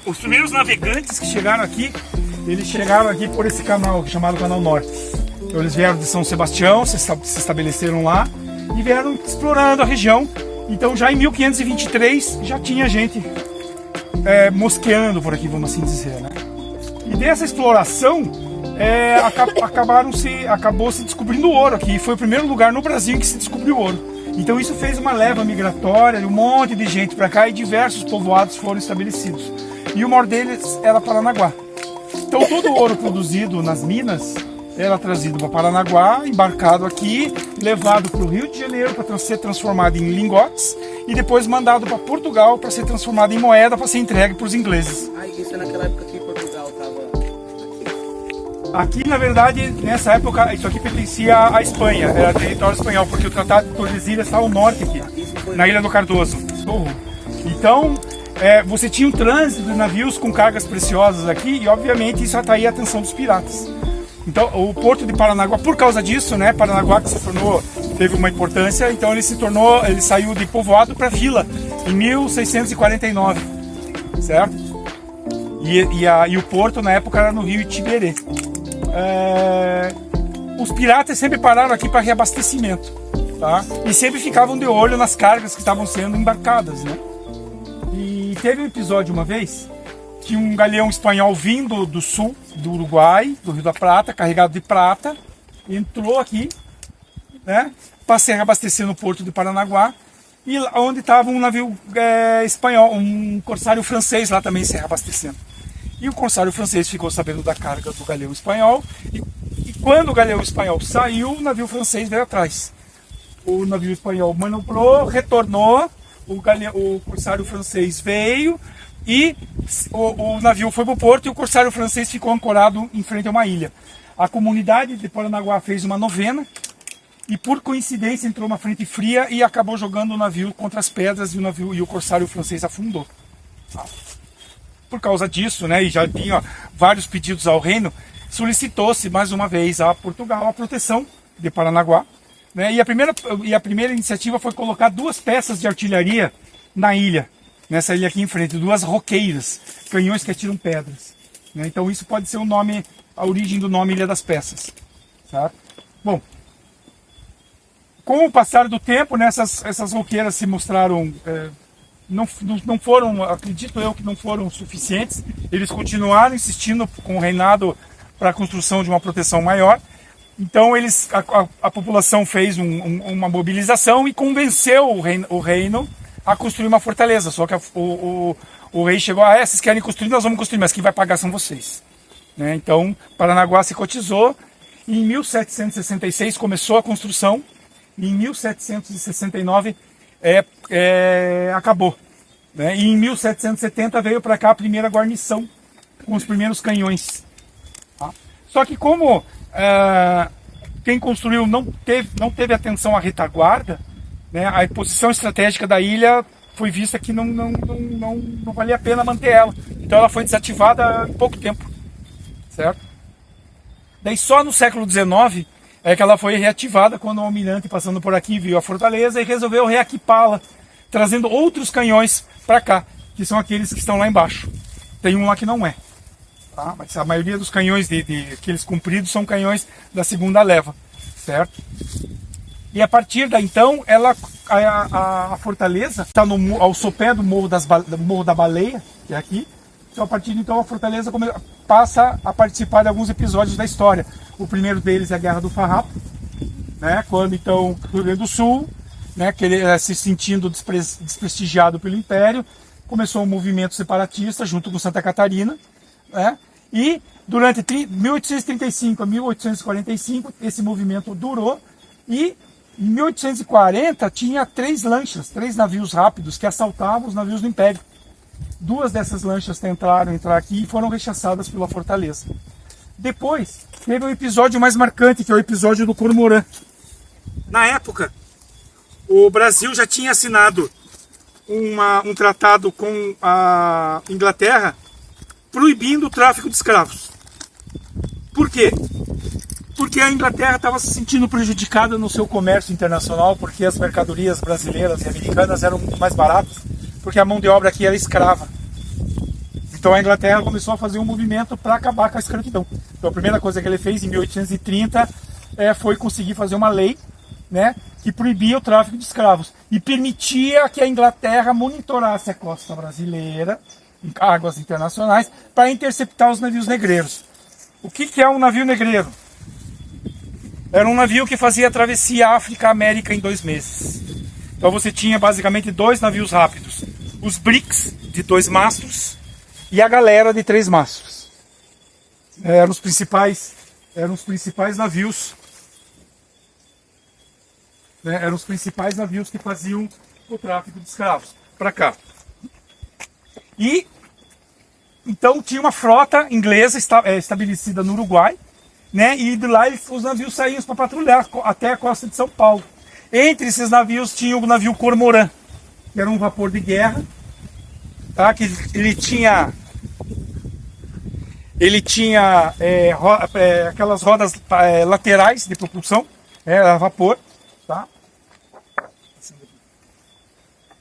Os primeiros navegantes que chegaram aqui, eles chegaram aqui por esse canal chamado Canal Norte. Então eles vieram de São Sebastião, se estabeleceram lá e vieram explorando a região. Então já em 1523 já tinha gente mosqueando por aqui, vamos assim dizer, né? E dessa exploração acabou se descobrindo o ouro aqui. Foi o primeiro lugar no Brasil em que se descobriu ouro. Então isso fez uma leva migratória, um monte de gente para cá e diversos povoados foram estabelecidos. E o maior deles era Paranaguá. Então todo o ouro produzido nas minas era trazido para Paranaguá, embarcado aqui, levado para o Rio de Janeiro para ser transformado em lingotes e depois mandado para Portugal para ser transformado em moeda para ser entregue para os ingleses. Ah, isso é naquela época que Portugal estava aqui, na verdade, nessa época, isso aqui pertencia à Espanha, era território espanhol, porque o Tratado de Tordesilhas está ao norte aqui, na Ilha do Cardoso. Então, você tinha um trânsito de navios com cargas preciosas aqui e, obviamente, isso atraía a atenção dos piratas. Então, o porto de Paranaguá, por causa disso, né, Paranaguá teve uma importância, então ele saiu de povoado para vila em 1649, certo? E o porto na época era no rio Itiberê. Os piratas sempre pararam aqui para reabastecimento, tá? E sempre ficavam de olho nas cargas que estavam sendo embarcadas, né? E teve um episódio uma vez que um galeão espanhol vindo do sul do Uruguai, do Rio da Prata, carregado de prata, entrou aqui, né, para se reabastecer no porto de Paranaguá, e onde estava um navio espanhol, um corsário francês lá também se reabastecendo. E o corsário francês ficou sabendo da carga do galeão espanhol, e quando o galeão espanhol saiu, o navio francês veio atrás. O navio espanhol manobrou, retornou, o corsário francês veio, e o navio foi para o porto e o corsário francês ficou ancorado em frente a uma ilha. A comunidade de Paranaguá fez uma novena e, por coincidência, entrou uma frente fria e acabou jogando o navio contra as pedras e o corsário francês afundou. Por causa disso, né, e já tinha vários pedidos ao reino, solicitou-se mais uma vez a Portugal a proteção de Paranaguá, né, e a primeira iniciativa foi colocar 2 peças de artilharia na ilha. Nessa ilha aqui em frente, 2 roqueiras, canhões que atiram pedras. Né? Então isso pode ser a origem do nome Ilha das Peças. Certo? Bom, com o passar do tempo, né, essas roqueiras se mostraram, não foram, acredito eu que não foram suficientes. Eles continuaram insistindo com o reinado para a construção de uma proteção maior. Então a população fez uma mobilização e convenceu o reino a construir uma fortaleza, só que o rei chegou, vocês querem construir, nós vamos construir, mas quem vai pagar são vocês. Né? Então, Paranaguá se cotizou, e em 1766 começou a construção, e em 1769 acabou. Né? E em 1770 veio para cá a primeira guarnição, com os primeiros canhões. Tá? Só que como quem construiu não teve atenção à retaguarda, né, a posição estratégica da ilha foi vista que não valia a pena manter ela. Então ela foi desativada em pouco tempo. Certo? Daí só no século XIX é que ela foi reativada, quando o almirante, passando por aqui, viu a fortaleza e resolveu reequipá-la, trazendo outros canhões para cá, que são aqueles que estão lá embaixo. Tem um lá que não é. Tá? Mas a maioria dos canhões aqueles compridos são canhões da segunda leva. Certo? E a partir daí, então, a fortaleza está ao sopé do Morro da Baleia, que é aqui. Então, a partir de então, a fortaleza passa a participar de alguns episódios da história. O primeiro deles é a Guerra do Farrapo, né, quando, então, o Rio Grande do Sul, né, se sentindo desprestigiado pelo Império, começou um movimento separatista junto com Santa Catarina, né, e durante 1835 a 1845, esse movimento durou, e em 1840 tinha 3 navios rápidos que assaltavam os navios do Império. 2 dessas lanchas tentaram entrar aqui e foram rechaçadas pela fortaleza. Depois, teve um episódio mais marcante, que é o episódio do Cormorã. Na época, o Brasil já tinha assinado um tratado com a Inglaterra proibindo o tráfico de escravos. Por quê? Porque a Inglaterra estava se sentindo prejudicada no seu comércio internacional, porque as mercadorias brasileiras e americanas eram mais baratas, porque a mão de obra aqui era escrava. Então a Inglaterra começou a fazer um movimento para acabar com a escravidão. Então a primeira coisa que ele fez em 1830 foi conseguir fazer uma lei, né, que proibia o tráfico de escravos e permitia que a Inglaterra monitorasse a costa brasileira, em águas internacionais, para interceptar os navios negreiros. O que é um navio negreiro? Era um navio que fazia a travessia África-América em 2 meses. Então você tinha basicamente 2 navios rápidos. Os bricks, de 2 mastros, e a galera de 3 mastros. Eram os principais navios. Eram os principais navios que faziam o tráfico de escravos para cá. E então tinha uma frota inglesa estabelecida no Uruguai, né? E de lá os navios saíam para patrulhar até a costa de São Paulo. Entre esses navios tinha o navio Cormorã, que era um vapor de guerra, tá? Que ele tinha aquelas rodas laterais de propulsão, era vapor, tá?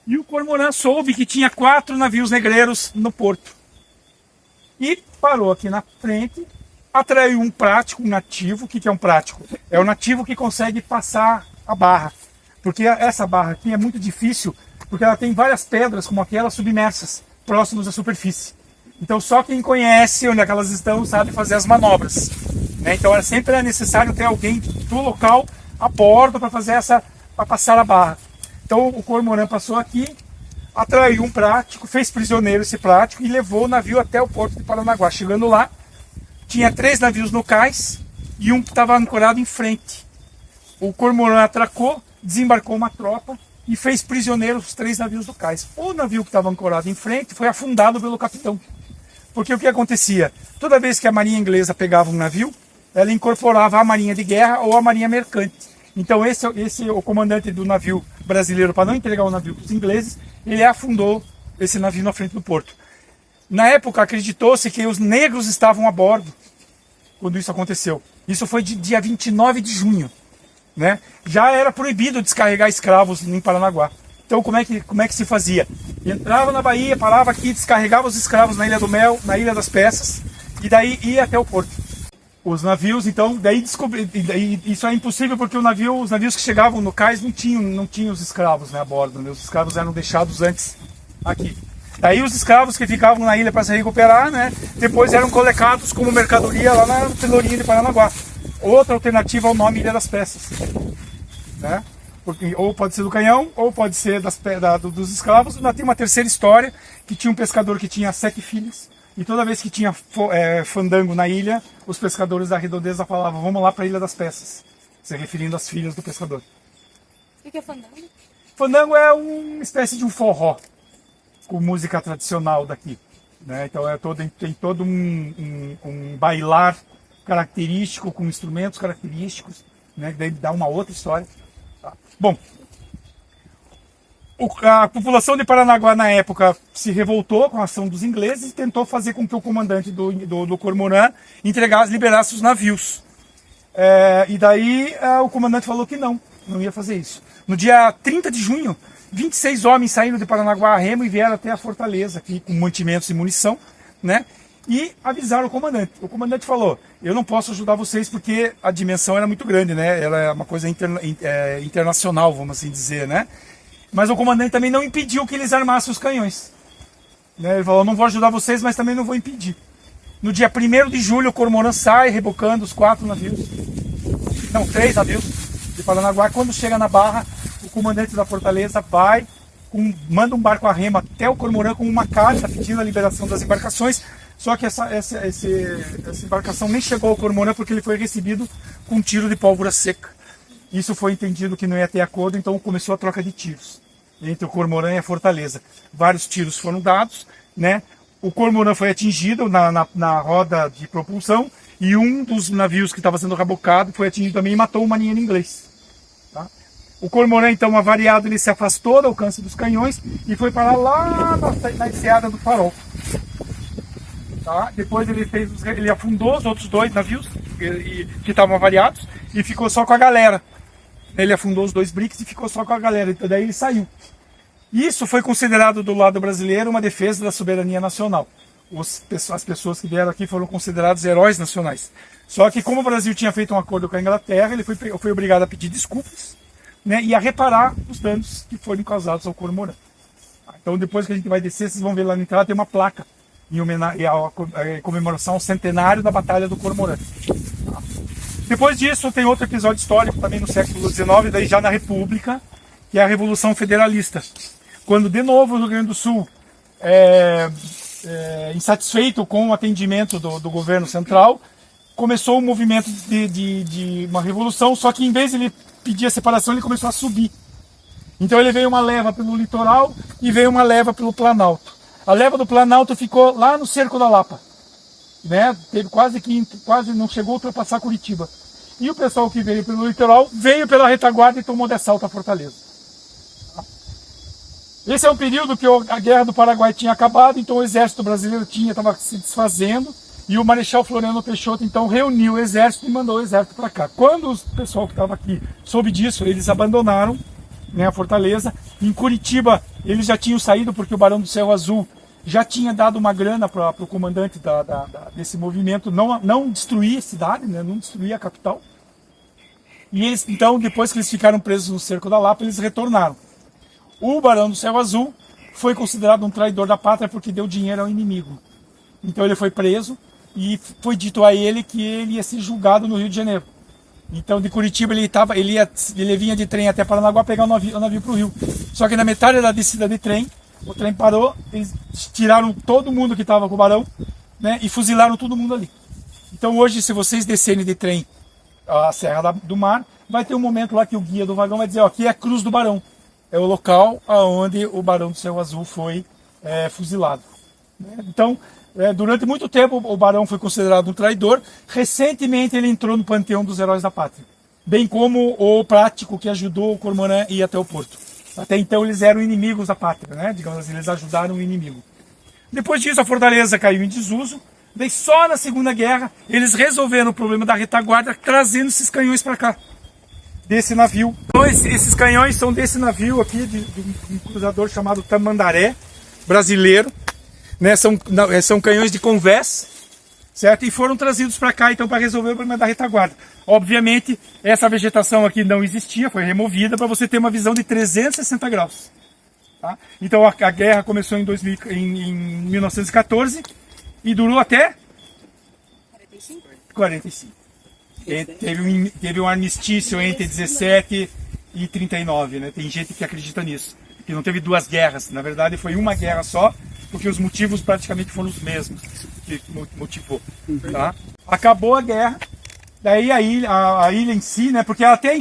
E o Cormorã soube que tinha 4 navios negreiros no porto. E parou aqui na frente, atraiu um prático, um nativo. O que é um prático? É o nativo que consegue passar a barra. Porque essa barra aqui é muito difícil, porque ela tem várias pedras como aquelas submersas, próximas à superfície. Então só quem conhece onde é que elas estão sabe fazer as manobras, né? Então sempre é necessário ter alguém do local a bordo para passar a barra. Então o Cormorã passou aqui, atraiu um prático, fez prisioneiro esse prático e levou o navio até o porto de Paranaguá. Chegando lá, tinha 3 navios no cais e um que estava ancorado em frente. O Cormorã atracou, desembarcou uma tropa e fez prisioneiro os 3 navios do cais. O navio que estava ancorado em frente foi afundado pelo capitão. Porque o que acontecia? Toda vez que a marinha inglesa pegava um navio, ela incorporava a marinha de guerra ou a marinha mercante. Então o comandante do navio brasileiro, para não entregar o navio para os ingleses, ele afundou esse navio na frente do porto. Na época acreditou-se que os negros estavam a bordo quando isso aconteceu. Isso foi dia 29 de junho. Né? Já era proibido descarregar escravos em Paranaguá. Então como é que se fazia? Entrava na Bahia, parava aqui, descarregava os escravos na Ilha do Mel, na Ilha das Peças, e daí ia até o porto. Os navios, então, daí isso é impossível porque os navios que chegavam no cais não tinham os escravos, né, a bordo, né? Os escravos eram deixados antes aqui. Daí os escravos que ficavam na ilha para se recuperar, né, depois eram colocados como mercadoria lá na Pelourinho de Paranaguá. Outra alternativa ao nome Ilha das Peças, né? Porque, ou pode ser do canhão, ou pode ser dos escravos. Ainda tem uma terceira história, que tinha um pescador que tinha 7 filhos, e toda vez que tinha fandango na ilha, os pescadores da redondeza falavam, vamos lá para a Ilha das Peças, se referindo às filhas do pescador. O que é fandango? Fandango é uma espécie de um forró, com música tradicional daqui, né? Então tem todo um bailar característico, com instrumentos característicos, né? Daí dá uma outra história. Tá. Bom, a população de Paranaguá na época se revoltou com a ação dos ingleses e tentou fazer com que o comandante do Cormorã liberasse os navios. E daí o comandante falou que não ia fazer isso. No dia 30 de junho, 26 homens saíram de Paranaguá a remo e vieram até a fortaleza aqui com mantimentos e munição, né? E avisaram o comandante. O comandante falou, eu não posso ajudar vocês porque a dimensão era muito grande, né? Ela é uma coisa internacional, vamos assim dizer, né? Mas o comandante também não impediu que eles armassem os canhões. Né? Ele falou, não vou ajudar vocês, mas também não vou impedir. No dia 1º de julho, o Cormorã sai rebocando os 3 navios de Paranaguá. Quando chega na Barra, o comandante da fortaleza manda um barco a remo até o Cormorã com uma carta pedindo a liberação das embarcações. Só que essa embarcação nem chegou ao Cormorã porque ele foi recebido com um tiro de pólvora seca. Isso foi entendido que não ia ter acordo, então começou a troca de tiros entre o Cormorã e a fortaleza. Vários tiros foram dados, né? o Cormorã foi atingido na roda de propulsão e um dos navios que estava sendo rebocado foi atingido também e matou um marinheiro inglês. Tá? O Cormorã, então, avariado, ele se afastou do alcance dos canhões e foi parar lá na enseada do farol. Tá? Depois ele afundou os outros 2 navios que estavam avariados e ficou só com a galera. Ele afundou os 2 bricks e ficou só com a galera, então daí ele saiu. Isso foi considerado do lado brasileiro uma defesa da soberania nacional. As pessoas que vieram aqui foram considerados heróis nacionais. Só que como o Brasil tinha feito um acordo com a Inglaterra, ele foi obrigado a pedir desculpas, né, e a reparar os danos que foram causados ao Cormorã. Então depois que a gente vai descer, vocês vão ver lá na entrada, tem uma placa em comemoração ao centenário da Batalha do Cormorã. Depois disso tem outro episódio histórico também no século XIX, daí já na República, que é a Revolução Federalista. Quando de novo o Rio Grande do Sul, insatisfeito com o atendimento do governo central, começou um movimento de uma revolução, só que em vez de ele pedir a separação, ele começou a subir. Então ele veio uma leva pelo litoral e veio uma leva pelo Planalto. A leva do Planalto ficou lá no Cerco da Lapa, né? Teve quase não chegou a ultrapassar Curitiba. E o pessoal que veio pelo litoral veio pela retaguarda e tomou de assalto a fortaleza. Esse é um período que a Guerra do Paraguai tinha acabado, então o exército brasileiro estava se desfazendo, e o Marechal Floriano Peixoto então reuniu o exército e mandou o exército para cá. Quando o pessoal que estava aqui soube disso, eles abandonaram, né, a fortaleza. Em Curitiba eles já tinham saído porque o Barão do Céu Azul já tinha dado uma grana para o comandante desse movimento não destruir a cidade, né, não destruir a capital. E eles, então, depois que eles ficaram presos no Cerco da Lapa, eles retornaram. O Barão do Céu Azul foi considerado um traidor da pátria porque deu dinheiro ao inimigo. Então ele foi preso e foi dito a ele que ele ia ser julgado no Rio de Janeiro. Então de Curitiba ele vinha de trem até Paranaguá pegar o navio para o Rio. Só que na metade da descida de trem, o trem parou, eles tiraram todo mundo que estava com o Barão, né, e fuzilaram todo mundo ali. Então hoje, se vocês descerem de trem a Serra do Mar, vai ter um momento lá que o guia do vagão vai dizer, ó, aqui é a Cruz do Barão. É o local onde o Barão do Céu Azul foi fuzilado. Então, durante muito tempo o Barão foi considerado um traidor. Recentemente ele entrou no panteão dos heróis da pátria, bem como o Prático que ajudou o Cormorã a ir até o porto. Até então eles eram inimigos da pátria, né? Digamos assim, eles ajudaram o inimigo. Depois disso a fortaleza caiu em desuso. Daí só na Segunda Guerra eles resolveram o problema da retaguarda trazendo esses canhões para cá, desse navio. Então esses canhões são desse navio aqui, de um cruzador chamado Tamandaré, brasileiro, né? São canhões de convés, certo? E foram trazidos para cá então para resolver o problema da retaguarda. Obviamente essa vegetação aqui não existia, foi removida para você ter uma visão de 360 graus. Tá? Então a guerra começou em 1914 e durou até 45. Teve um armistício entre 17 e 39, né? Tem gente que acredita nisso, que não teve 2 guerras, na verdade foi uma guerra só, porque os motivos praticamente foram os mesmos que motivou. Tá? Acabou a guerra, daí a ilha em si, né? Porque até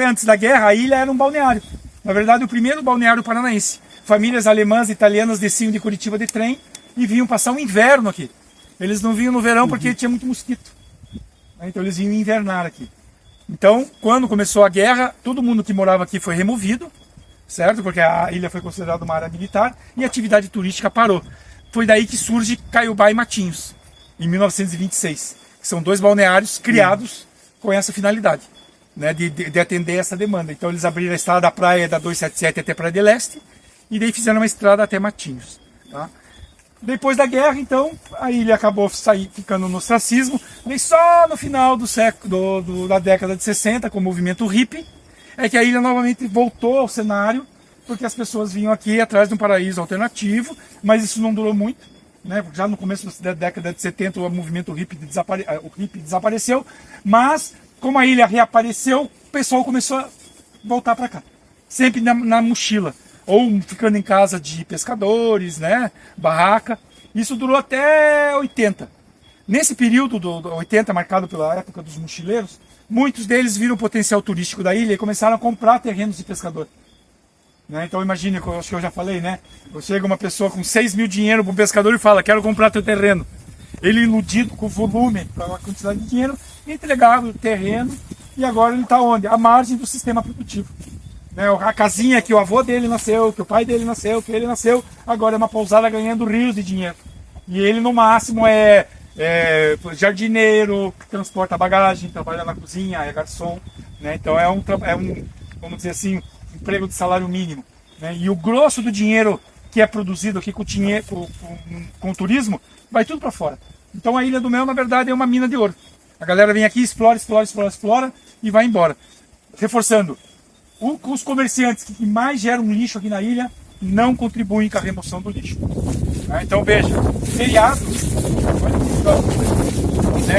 antes da guerra, a ilha era um balneário. Na verdade, o primeiro balneário paranaense. Famílias alemãs e italianas desciam de Curitiba de trem e vinham passar o inverno aqui. Eles não vinham no verão porque tinha muito mosquito. Então eles vinham invernar aqui. Então, quando começou a guerra, todo mundo que morava aqui foi removido, certo? Porque a ilha foi considerada uma área militar e a atividade turística parou. Foi daí que surge Caiobá e Matinhos, em 1926, que são 2 balneários criados com essa finalidade, né, de atender essa demanda. Então eles abriram a estrada da praia da 277 até Praia de Leste e daí fizeram uma estrada até Matinhos. Tá? Depois da guerra, então, a ilha acabou ficando no ostracismo. E só no final da década de 60, com o movimento hippie, é que a ilha novamente voltou ao cenário, porque as pessoas vinham aqui atrás de um paraíso alternativo, mas isso não durou muito, né? Já no começo da década de 70 o movimento hippie desapareceu, mas como a ilha reapareceu, o pessoal começou a voltar para cá, sempre na mochila, ou ficando em casa de pescadores, né? Barraca. Isso durou até 80. Nesse período do 80, marcado pela época dos mochileiros, muitos deles viram o potencial turístico da ilha e começaram a comprar terrenos de pescador. Né? Então imagine, acho que eu já falei, né? Chega uma pessoa com 6 mil dinheiro para um pescador e fala, quero comprar teu terreno. Ele iludido com o volume, com a quantidade de dinheiro, entregava o terreno e agora ele está onde? À margem do sistema produtivo. Né? A casinha que o avô dele nasceu, que o pai dele nasceu, que ele nasceu, agora é uma pousada ganhando rios de dinheiro. E ele no máximo é jardineiro, que transporta bagagem, trabalha na cozinha, é garçom. Né? Então é um, vamos dizer assim, um emprego de salário mínimo. Né? E o grosso do dinheiro que é produzido aqui com o turismo, vai tudo para fora. Então a Ilha do Mel, na verdade, é uma mina de ouro. A galera vem aqui, explora e vai embora. Reforçando, os comerciantes que mais geram lixo aqui na ilha não contribuem com a remoção do lixo. Então veja, feriado,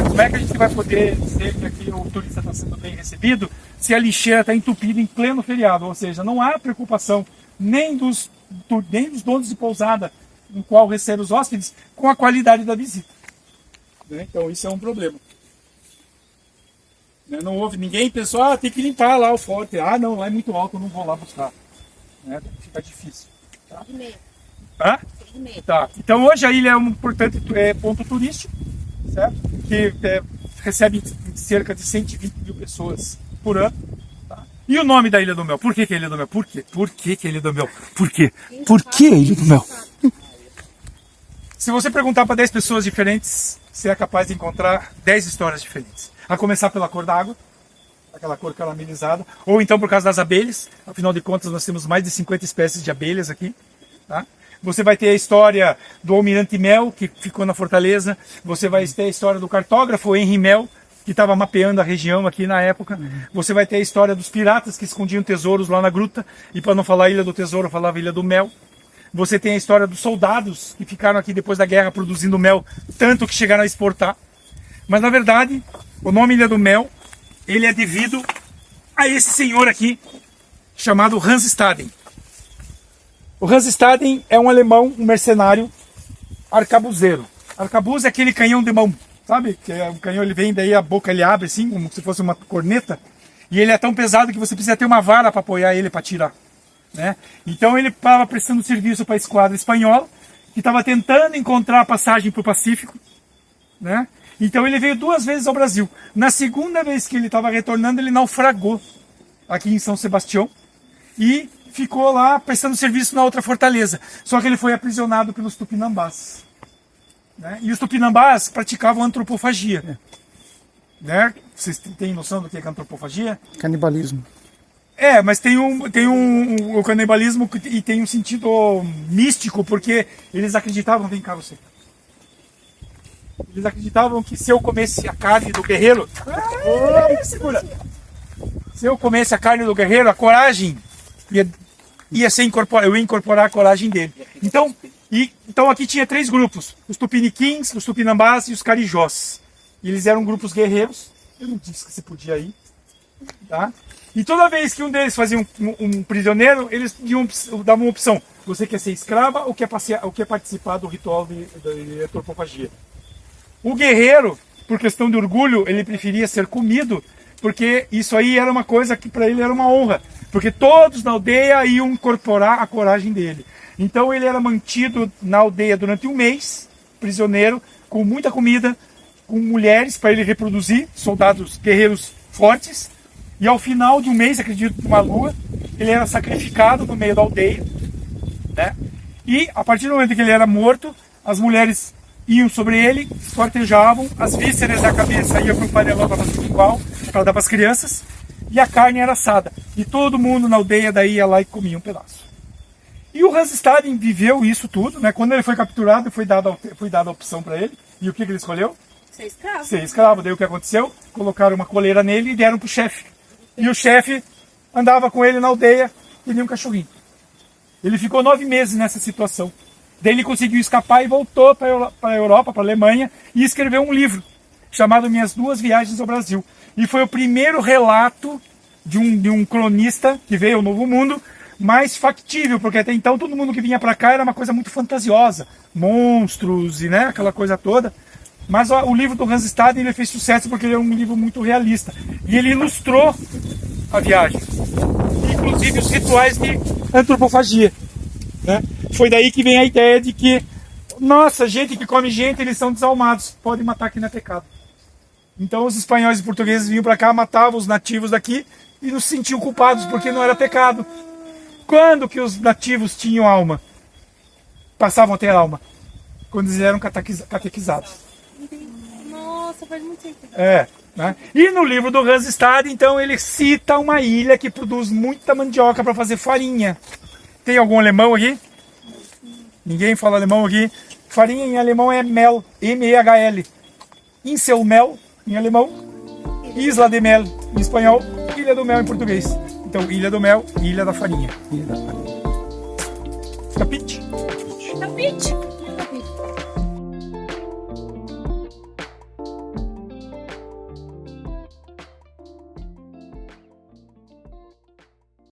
como é que a gente vai poder dizer que aqui o turista está sendo bem recebido se a lixeira está entupida em pleno feriado? Ou seja, não há preocupação nem dos donos de pousada no qual recebe os hóspedes com a qualidade da visita. Então isso é um problema. Não houve, ninguém pensou, tem que limpar lá o forte. Não, lá é muito alto, eu não vou lá buscar. Fica difícil. Tá? Hã? Tá. Então hoje a ilha é um importante ponto turístico, certo? Que recebe cerca de 120 mil pessoas por ano. Tá? E o nome da Ilha do Mel? Por que, que é Ilha do Mel? Por quê? Por que, que é Ilha do Mel? Por quê? Por que Ilha do Mel? Se você perguntar para 10 pessoas diferentes, você é capaz de encontrar 10 histórias diferentes. A começar pela cor da água, aquela cor caramelizada, ou então por causa das abelhas. Afinal de contas, nós temos mais de 50 espécies de abelhas aqui. Tá? Você vai ter a história do almirante Mel, que ficou na fortaleza. Você vai ter a história do cartógrafo Henry Mel, que estava mapeando a região aqui na época. Você vai ter a história dos piratas que escondiam tesouros lá na gruta. E para não falar Ilha do Tesouro, falava Ilha do Mel. Você tem a história dos soldados que ficaram aqui depois da guerra produzindo mel, tanto que chegaram a exportar. Mas na verdade, o nome Ilha do Mel, ele é devido a esse senhor aqui, chamado Hans Staden. O Hans Staden é um alemão, um mercenário, arcabuzeiro. Arcabuz é aquele canhão de mão, sabe? Que o canhão ele vem, daí a boca ele abre assim, como se fosse uma corneta. E ele é tão pesado que você precisa ter uma vara para apoiar ele para tirar. Né? Então ele estava prestando serviço para a esquadra espanhola, que estava tentando encontrar a passagem para o Pacífico. Né? Então ele veio 2 vezes ao Brasil. Na segunda vez que ele estava retornando, ele naufragou aqui em São Sebastião e ficou lá prestando serviço na outra fortaleza. Só que ele foi aprisionado pelos tupinambás. Né? E os tupinambás praticavam antropofagia. Né? Vocês têm noção do que é antropofagia? Canibalismo. Mas tem o canibalismo e tem um sentido místico, porque eles acreditavam, vem cá você. Eles acreditavam que se eu comesse a carne do guerreiro, segura. Se eu comesse a carne do guerreiro, a coragem ia ser incorporar, eu ia incorporar a coragem dele. Então aqui tinha 3 grupos: os tupiniquins, os tupinambás e os carijós. E eles eram grupos guerreiros. Eu não disse que você podia ir, tá? E toda vez que um deles fazia um prisioneiro, eles davam uma opção: você quer ser escrava ou quer participar do ritual de antropofagia? O guerreiro, por questão de orgulho, ele preferia ser comido, porque isso aí era uma coisa que para ele era uma honra, porque todos na aldeia iam incorporar a coragem dele. Então ele era mantido na aldeia durante 1 mês, prisioneiro, com muita comida, com mulheres para ele reproduzir, soldados guerreiros fortes. E ao final de 1 mês, acredito, uma lua, ele era sacrificado no meio da aldeia. Né? E a partir do momento que ele era morto, as mulheres iam sobre ele, sortejavam, as vísceras da cabeça iam para o panelão para fazer igual, para dar para as crianças, e a carne era assada. E todo mundo na aldeia daí ia lá e comia um pedaço. E o Hans Staden viveu isso tudo. Né? Quando ele foi capturado, foi dada a opção para ele. E o que ele escolheu? Ser escravo. Ser escravo. Daí o que aconteceu? Colocaram uma coleira nele e deram para o chefe. E o chefe andava com ele na aldeia e nem um cachorrinho. Ele ficou 9 meses nessa situação. Daí ele conseguiu escapar e voltou para a Europa, para a Alemanha, e escreveu um livro chamado Minhas 2 Viagens ao Brasil. E foi o primeiro relato de um cronista que veio ao Novo Mundo, mais factível, porque até então todo mundo que vinha para cá era uma coisa muito fantasiosa. Monstros e aquela coisa toda. Mas o livro do Hans Staden ele fez sucesso porque ele é um livro muito realista. E ele ilustrou a viagem. Inclusive os rituais antropofagia, né? Foi daí que vem a ideia de que, nossa, gente que come gente, eles são desalmados, podem matar que não é pecado. Então os espanhóis e portugueses vinham para cá, matavam os nativos daqui e nos sentiam culpados porque não era pecado. Quando que os nativos tinham alma? Passavam a ter alma? Quando eles eram catequizados. Nossa, faz muito tempo. Né? E no livro do Hans Stade, então, ele cita uma ilha que produz muita mandioca para fazer farinha. Tem algum alemão aqui? Ninguém fala alemão aqui? Farinha em alemão é mel, M-E-H-L. Inselmel em alemão, Isla de Mel em espanhol, Ilha do Mel em português. Então, Ilha do Mel, Ilha da Farinha. Filha da farinha. Capite? Capite.